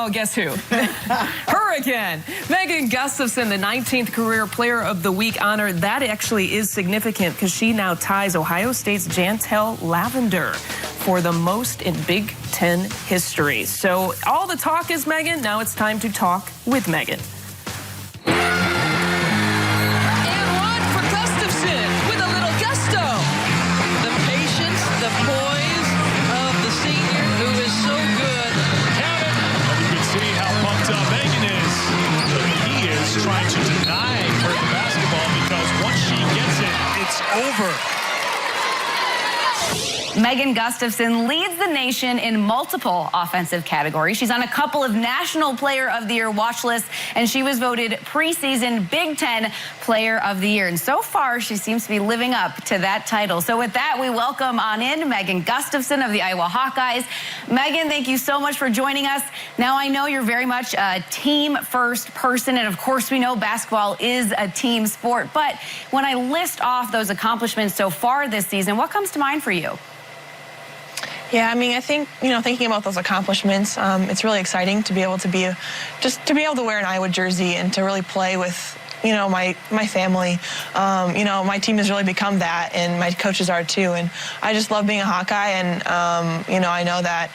Oh, guess who? Her again. Megan Gustafson, the 19th Career Player of the Week honor. That actually is significant because she now ties Ohio State's Jantel Lavender for the most in Big Ten history. So all the talk is Megan. Now it's time to talk with Megan. Trying to deny her the basketball because once she gets it, it's over. Megan Gustafson leads the nation in multiple offensive categories. She's on a couple of National Player of the Year watch lists, and she was voted preseason Big Ten Player of the Year. And so far, she seems to be living up to that title. So with that, we welcome on in Megan Gustafson of the Iowa Hawkeyes. Megan, thank you so much for joining us. Now, I know you're very much a team-first person, and of course, we know basketball is a team sport. But when I list off those accomplishments so far this season, what comes to mind for you? Yeah, I mean, I think, thinking about those accomplishments, it's really exciting to be able to to wear an Iowa jersey and to really play with, my family. My team has really become that, and my coaches are too. And I just love being a Hawkeye, and, I know that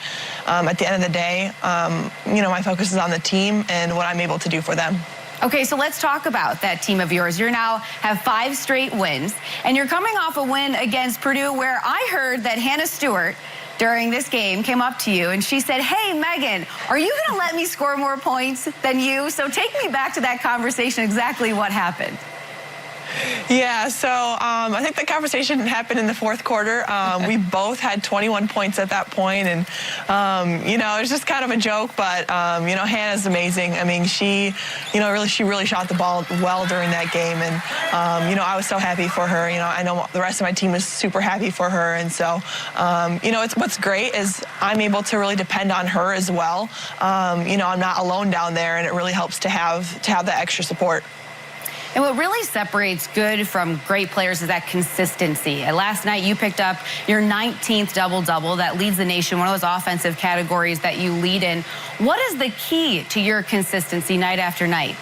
at the end of the day, my focus is on the team and what I'm able to do for them. Okay, so let's talk about that team of yours. You now have 5 straight wins, and you're coming off a win against Purdue where I heard that Hannah Stewart during this game came up to you and she said, "Hey, Megan, are you going to let me score more points than you?" So take me back to that conversation, exactly what happened. Yeah, so I think the conversation happened in the fourth quarter. We both had 21 points at that point, and, it was just kind of a joke, but, Hannah's amazing. I mean, she really shot the ball well during that game, and, I was so happy for her. I know the rest of my team was super happy for her, and so, what's great is I'm able to really depend on her as well. I'm not alone down there, and it really helps to have that extra support. And what really separates good from great players is that consistency. And last night, you picked up your 19th double-double that leads the nation, one of those offensive categories that you lead in. What is the key to your consistency night after night?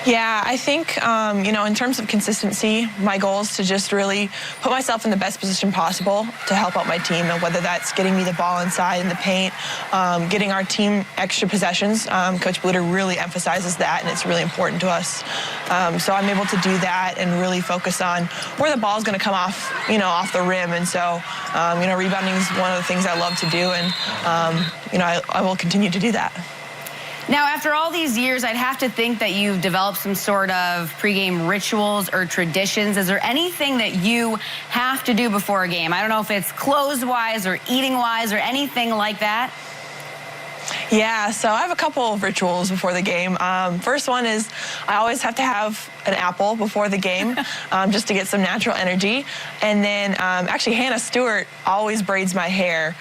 Yeah, I think, in terms of consistency, my goal is to just really put myself in the best position possible to help out my team, and whether that's getting me the ball inside in the paint, getting our team extra possessions. Coach Bluter really emphasizes that, and it's really important to us. So I'm able to do that and really focus on where the ball is going to come off, off the rim. And so, rebounding is one of the things I love to do, and, I will continue to do that. Now, after all these years, I'd have to think that you've developed some sort of pregame rituals or traditions. Is there anything that you have to do before a game? I don't know if it's clothes-wise or eating-wise or anything like that. Yeah, so I have a couple of rituals before the game. First one is I always have to have an apple before the game just to get some natural energy. And then actually Hannah Stewart always braids my hair.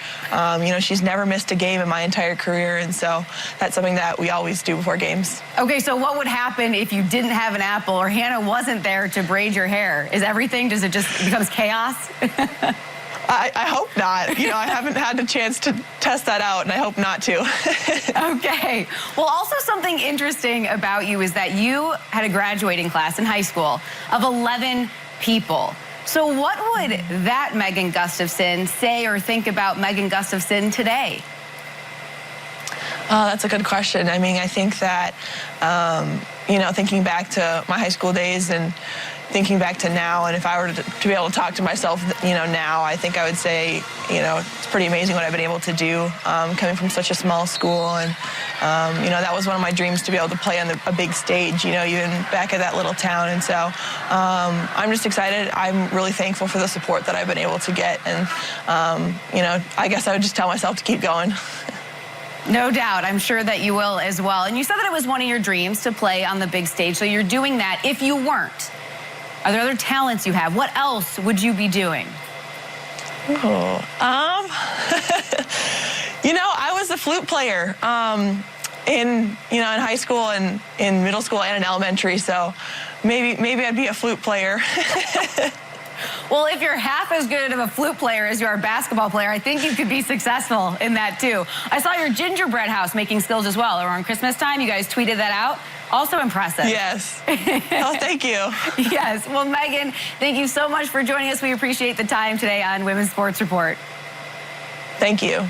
She's never missed a game in my entire career, and so that's something that we always do before games. Okay, so what would happen if you didn't have an apple or Hannah wasn't there to braid your hair? Does it just becomes chaos? I hope not. I haven't had the chance to test that out, and I hope not to. Okay. Well, also something interesting about you is that you had a graduating class in high school of 11 people. So what would that Megan Gustafson say or think about Megan Gustafson today? That's a good question. I mean, I think that, thinking back to my high school days and thinking back to now, and if I were to be able to talk to myself, now, I think I would say, it's pretty amazing what I've been able to do coming from such a small school. And, that was one of my dreams, to be able to play on a big stage, even back at that little town. And so I'm just excited. I'm really thankful for the support that I've been able to get. And, I guess I would just tell myself to keep going. No doubt. I'm sure that you will as well. And you said that it was one of your dreams to play on the big stage. So you're doing that. If you weren't, are there other talents you have? What else would you be doing? Oh, I was a flute player in high school and in middle school and in elementary. So maybe I'd be a flute player. Well, if you're half as good of a flute player as you are a basketball player, I think you could be successful in that too. I saw your gingerbread house making skills as well. Around Christmas time, you guys tweeted that out. Also impressive. Yes. Oh, thank you. Yes. Well, Megan, thank you so much for joining us. We appreciate the time today on Women's Sports Report. Thank you.